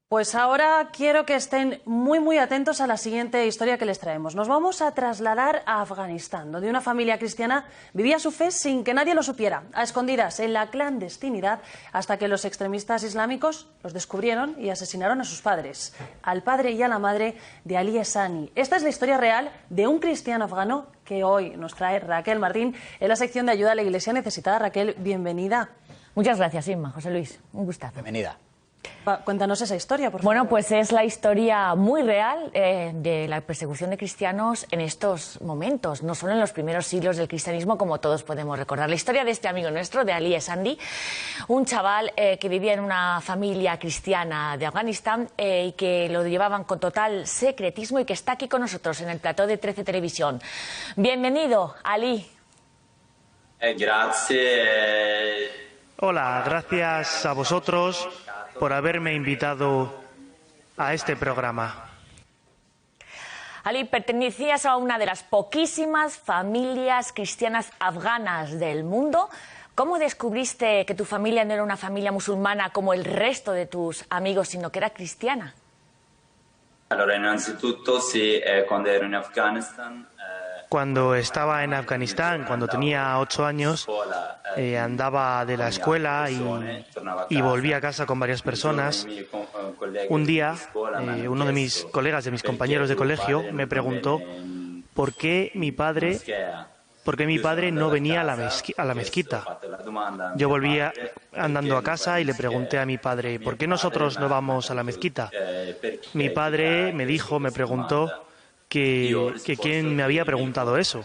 Pues ahora quiero que estén muy atentos a la siguiente historia que les traemos. Nos vamos a trasladar a Afganistán, donde una familia cristiana vivía su fe sin que nadie lo supiera, a escondidas, en la clandestinidad, hasta que los extremistas islámicos los descubrieron y asesinaron a sus padres, al padre y a la madre de Ali Esani. Esta es la historia real de un cristiano afgano que hoy nos trae Raquel Martín en la sección de ayuda a la Iglesia necesitada. Raquel, bienvenida. Muchas gracias, Inma. José Luis, un gustazo. Bienvenida. Cuéntanos esa historia, por favor. Bueno, pues es la historia muy real de la persecución de cristianos en estos momentos, no solo en los primeros siglos del cristianismo, como todos podemos recordar. La historia de este amigo nuestro, de Ali Esandi, un chaval que vivía en una familia cristiana de Afganistán y que lo llevaban con total secretismo y que está aquí con nosotros en el plató de 13 Televisión. Bienvenido, Ali. Gracias. Hola, gracias a vosotros por haberme invitado a este programa. Ali, pertenecías a una de las poquísimas familias cristianas afganas del mundo. ¿Cómo descubriste que tu familia no era una familia musulmana como el resto de tus amigos, sino que era cristiana? Innanzitutto, sí, cuando ero in Afghanistan. Cuando estaba en Afganistán, cuando tenía 8 años, andaba de la escuela y volví a casa con varias personas. Un día, uno de mis colegas, de mis compañeros de colegio, me preguntó por qué mi padre no venía a la mezquita. Yo volvía andando a casa y le pregunté a mi padre, ¿por qué nosotros no vamos a la mezquita? Mi padre me preguntó que quién me había preguntado eso.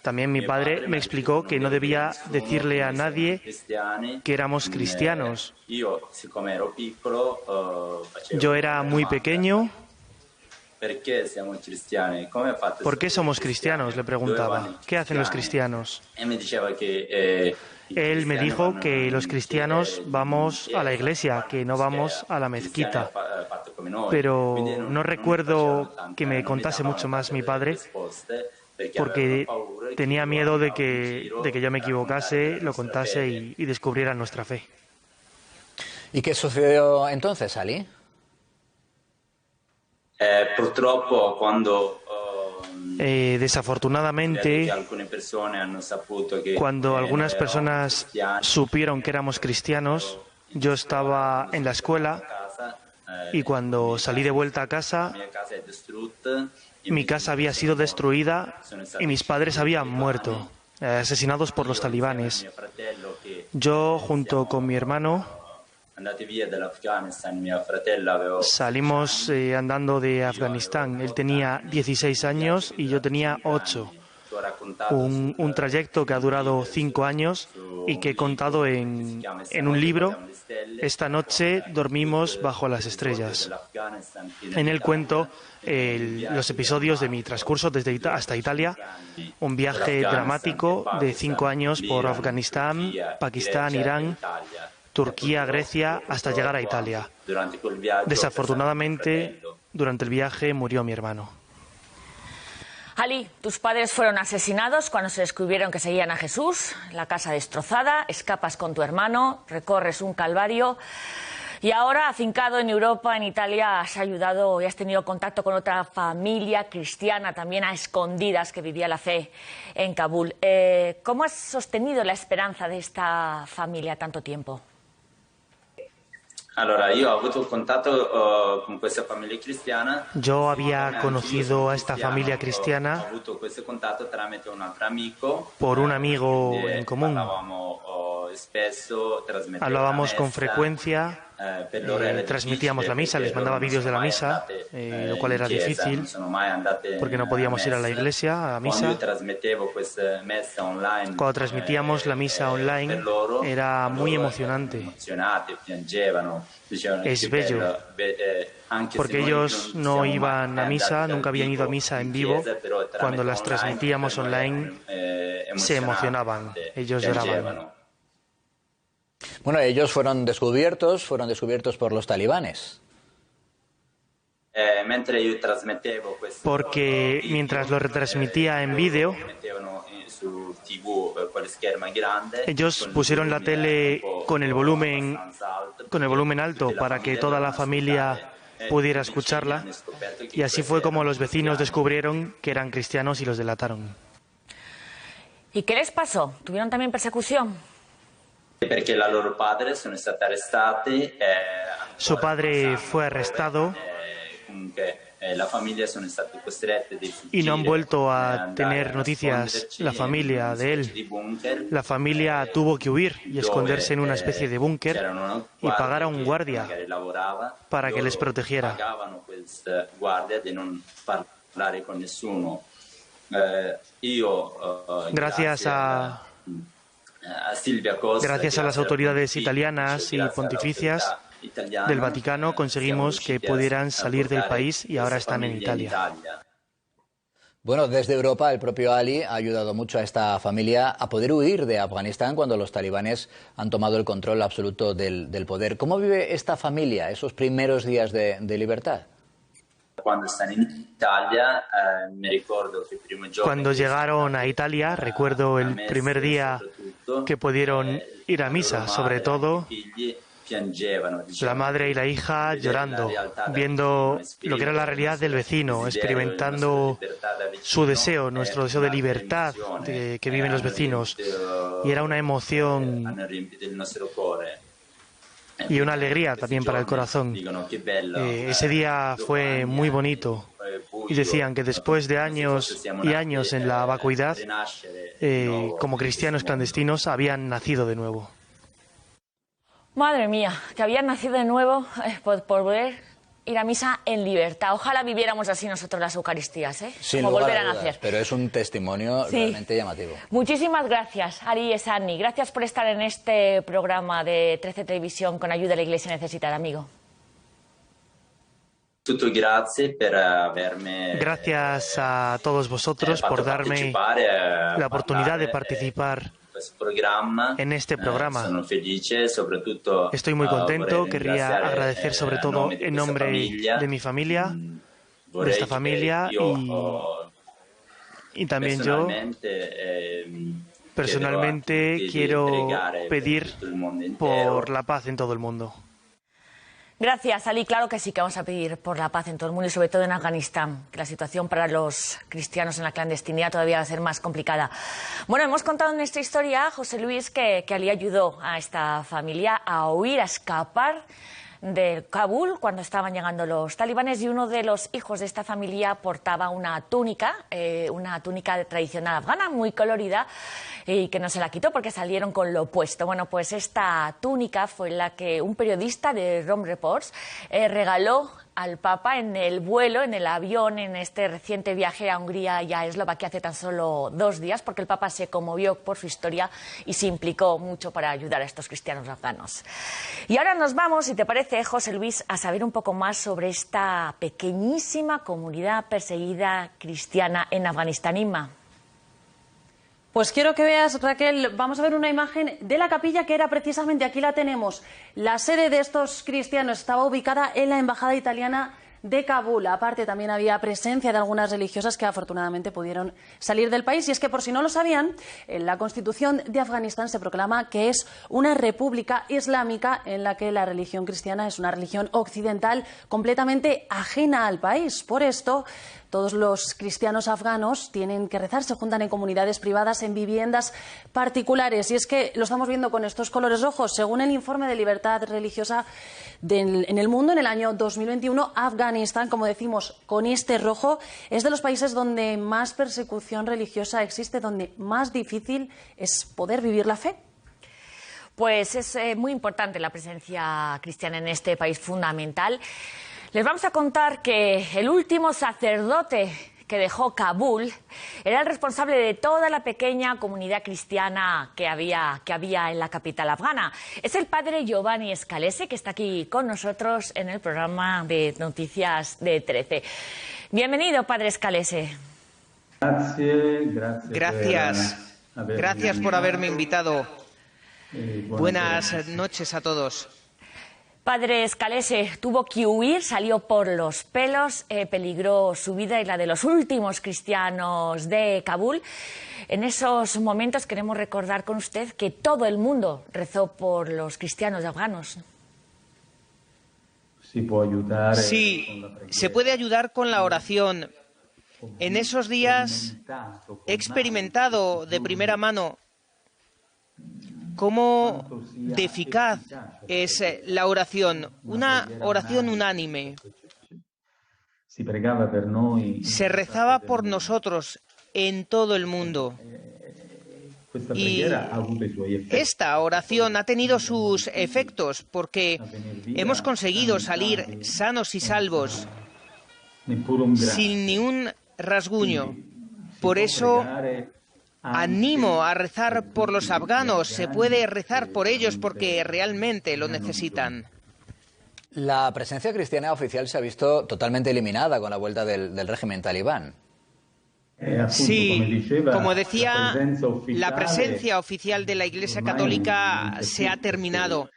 También mi padre me explicó que no debía decirle a nadie que éramos cristianos. Yo era muy pequeño. ¿Por qué somos cristianos?, le preguntaba. ¿Qué hacen los cristianos? Él me dijo que los cristianos vamos a la iglesia, que no vamos a la mezquita. Pero no recuerdo que me contase mucho más mi padre, porque tenía miedo de que yo me equivocase, lo contase y descubriera nuestra fe. ¿Y qué sucedió entonces, Ali? Purtroppo, desafortunadamente, cuando algunas personas supieron que éramos cristianos, yo estaba en la escuela y cuando salí de vuelta a casa, mi casa había sido destruida y mis padres habían muerto, asesinados por los talibanes. Yo, junto con mi hermano, salimos andando de Afganistán. Él tenía 16 años y yo tenía 8. Un trayecto que ha durado 5 años y que he contado en un libro. Esta noche dormimos bajo las estrellas. En él cuento los episodios de mi transcurso desde hasta Italia, un viaje dramático de 5 años por Afganistán, Pakistán, Irán, Turquía, Grecia, hasta llegar a Italia. Desafortunadamente, durante el viaje murió mi hermano. Ali, tus padres fueron asesinados cuando se descubrieron que seguían a Jesús, la casa destrozada, escapas con tu hermano, recorres un calvario y ahora, afincado en Europa, en Italia, has ayudado y has tenido contacto con otra familia cristiana, también a escondidas, que vivía la fe en Kabul. ¿Cómo has sostenido la esperanza de esta familia tanto tiempo? Yo había conocido a esta familia cristiana por un amigo en común. Hablábamos con frecuencia, transmitíamos la misa, les mandaba vídeos de la misa, lo cual era difícil porque no podíamos ir a la iglesia, a misa. Cuando transmitíamos la misa online era muy emocionante. Es bello, porque ellos no iban a misa, nunca habían ido a misa en vivo. Cuando las transmitíamos online se emocionaban, ellos lloraban. Bueno, ellos fueron descubiertos por los talibanes. Porque mientras lo retransmitía en vídeo, ellos pusieron la tele con el volumen con el volumen alto para que toda la familia pudiera escucharla, y así fue como los vecinos descubrieron que eran cristianos y los delataron. ¿Y qué les pasó? ¿Tuvieron también persecución? Perché la loro padre sono stati arrestati. Su padre fue arrestado La familia sono stati costretti y no han vuelto a tener noticias la familia de él. La familia tuvo que huir y esconderse en una especie de búnker y pagar a un guardia para que les protegiera. Gracias a las autoridades italianas y pontificias del Vaticano conseguimos que pudieran salir del país y ahora están en Italia. Bueno, desde Europa el propio Ali ha ayudado mucho a esta familia a poder huir de Afganistán cuando los talibanes han tomado el control absoluto del poder. ¿Cómo vive esta familia esos primeros días de libertad? Cuando llegaron a Italia, recuerdo el primer día que pudieron ir a misa, sobre todo la madre y la hija llorando, viendo lo que era la realidad del vecino, experimentando su deseo, nuestro deseo de libertad que viven los vecinos. Y era una emoción y una alegría también para el corazón. Ese día fue muy bonito y decían que después de años y años en la vacuidad, como cristianos clandestinos, habían nacido de nuevo. Madre mía, que habían nacido de nuevo por poder ir a misa en libertad. Ojalá viviéramos así nosotros las Eucaristías, ¿eh? Sin como lugar volver a a dudas, nacer. pero es un testimonio realmente llamativo. Muchísimas gracias, Ari Esani. Gracias por estar en este programa de 13 Televisión con ayuda de la Iglesia Necesitada, amigo. Gracias a todos vosotros por darme la oportunidad de participar en este programa. Estoy muy contento, querría agradecer sobre todo en nombre de mi familia, de esta familia, y también yo personalmente quiero pedir por la paz en todo el mundo. Gracias, Ali. Claro que sí que vamos a pedir por la paz en todo el mundo y sobre todo en Afganistán, que la situación para los cristianos en la clandestinidad todavía va a ser más complicada. Bueno, hemos contado en esta historia, José Luis, que Ali ayudó a esta familia a huir, a escapar de Kabul cuando estaban llegando los talibanes, y uno de los hijos de esta familia portaba una túnica tradicional afgana muy colorida, y que no se la quitó porque salieron con lo opuesto. Bueno, pues esta túnica fue la que un periodista de Rome Reports regaló al Papa en el vuelo, en el avión, en este reciente viaje a Hungría y a Eslovaquia hace tan solo 2 días, porque el Papa se conmovió por su historia y se implicó mucho para ayudar a estos cristianos afganos. Y ahora nos vamos, si te parece, José Luis, a saber un poco más sobre esta pequeñísima comunidad perseguida cristiana en Afganistán. Inma. Pues quiero que veas, Raquel, vamos a ver una imagen de la capilla que era precisamente, aquí la tenemos, la sede de estos cristianos estaba ubicada en la embajada italiana de Kabul. Aparte también había presencia de algunas religiosas que afortunadamente pudieron salir del país. Y es que, por si no lo sabían, en la Constitución de Afganistán se proclama que es una república islámica en la que la religión cristiana es una religión occidental completamente ajena al país. Por esto, todos los cristianos afganos tienen que rezar, se juntan en comunidades privadas, en viviendas particulares. Y es que lo estamos viendo con estos colores rojos. Según el informe de libertad religiosa en el mundo, en el año 2021, Afganistán, como decimos, con este rojo, es de los países donde más persecución religiosa existe, donde más difícil es poder vivir la fe. Pues es muy importante la presencia cristiana en este país, fundamental. Les vamos a contar que el último sacerdote que dejó Kabul era el responsable de toda la pequeña comunidad cristiana que había en la capital afgana. Es el padre Giovanni Scalese, que está aquí con nosotros en el programa de Noticias de 13. Bienvenido, padre Scalese. Gracias por haberme invitado. Buenas noches a todos. Padre Scalese tuvo que huir, salió por los pelos, peligró su vida y la de los últimos cristianos de Kabul. En esos momentos queremos recordar con usted que todo el mundo rezó por los cristianos afganos. Sí, se puede ayudar con la oración. En esos días he experimentado de primera mano cómo de eficaz es la oración, una oración unánime. Se rezaba por nosotros en todo el mundo. Y esta oración ha tenido sus efectos porque hemos conseguido salir sanos y salvos, sin ni un rasguño. Por eso animo a rezar por los afganos. Se puede rezar por ellos porque realmente lo necesitan. La presencia cristiana oficial se ha visto totalmente eliminada con la vuelta del régimen talibán. Sí, como decía, la presencia oficial de la Iglesia Católica se ha terminado.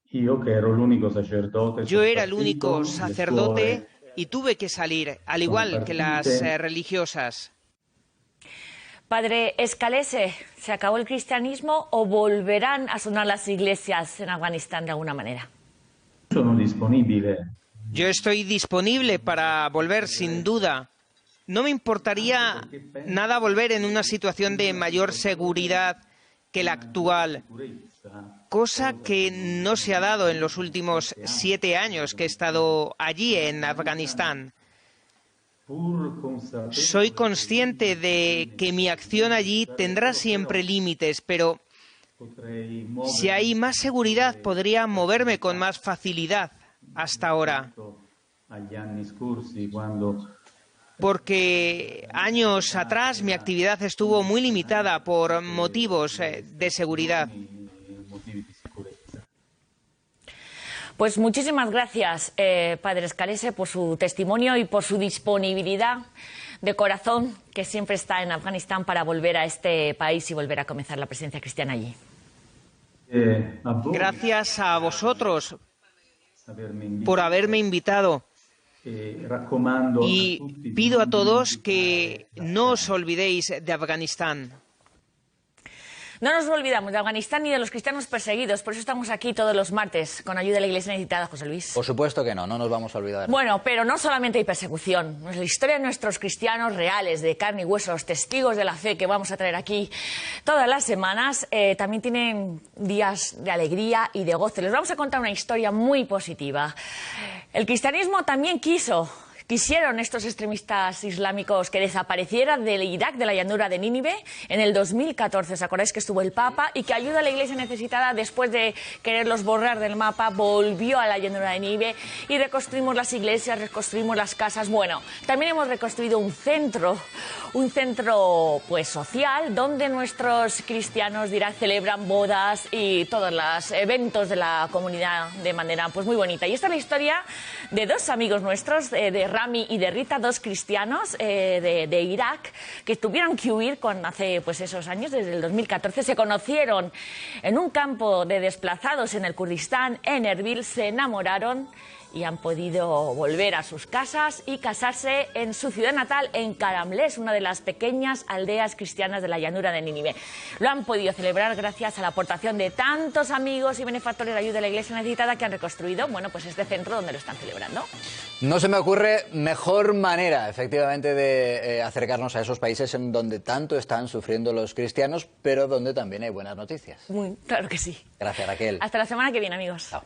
Yo era el único sacerdote y tuve que salir, al igual que las religiosas. Padre Scalese, ¿se acabó el cristianismo o volverán a sonar las iglesias en Afganistán de alguna manera? Yo estoy disponible para volver, sin duda. No me importaría nada volver en una situación de mayor seguridad que la actual, cosa que no se ha dado en los últimos 7 años que he estado allí en Afganistán. Soy consciente de que mi acción allí tendrá siempre límites, pero si hay más seguridad podría moverme con más facilidad hasta ahora. Porque años atrás mi actividad estuvo muy limitada por motivos de seguridad. Pues muchísimas gracias, Padre Scalese, por su testimonio y por su disponibilidad de corazón que siempre está en Afganistán para volver a este país y volver a comenzar la presencia cristiana allí. Gracias a vosotros por haberme invitado. Y pido a todos que no os olvidéis de Afganistán. No nos olvidamos de Afganistán ni de los cristianos perseguidos, por eso estamos aquí todos los martes con ayuda de la Iglesia Necesitada, José Luis. Por supuesto que no nos vamos a olvidar. Bueno, pero no solamente hay persecución. La historia de nuestros cristianos reales, de carne y hueso, los testigos de la fe que vamos a traer aquí todas las semanas, también tienen días de alegría y de goce. Les vamos a contar una historia muy positiva. El cristianismo también quisieron estos extremistas islámicos que desapareciera del Irak, de la llanura de Nínive, en el 2014. ¿Os acordáis que estuvo el Papa y que ayuda a la Iglesia Necesitada, después de quererlos borrar del mapa, volvió a la llanura de Nínive y reconstruimos las iglesias, reconstruimos las casas? Bueno, también hemos reconstruido un centro pues social, donde nuestros cristianos celebran bodas y todos los eventos de la comunidad de manera pues muy bonita. Y esta es la historia de dos amigos nuestros, de Rami y de Rita, dos cristianos de Irak, que tuvieron que huir hace pues esos años, desde el 2014. Se conocieron en un campo de desplazados en el Kurdistán, en Erbil, se enamoraron y han podido volver a sus casas y casarse en su ciudad natal, en Karamles, una de las pequeñas aldeas cristianas de la llanura de Nínive. Lo han podido celebrar gracias a la aportación de tantos amigos y benefactores de ayuda de la Iglesia Necesitada, que han reconstruido pues este centro donde lo están celebrando. No se me ocurre mejor manera, efectivamente, de acercarnos a esos países en donde tanto están sufriendo los cristianos, pero donde también hay buenas noticias. Claro que sí. Gracias, Raquel. Hasta la semana que viene, amigos. Chao.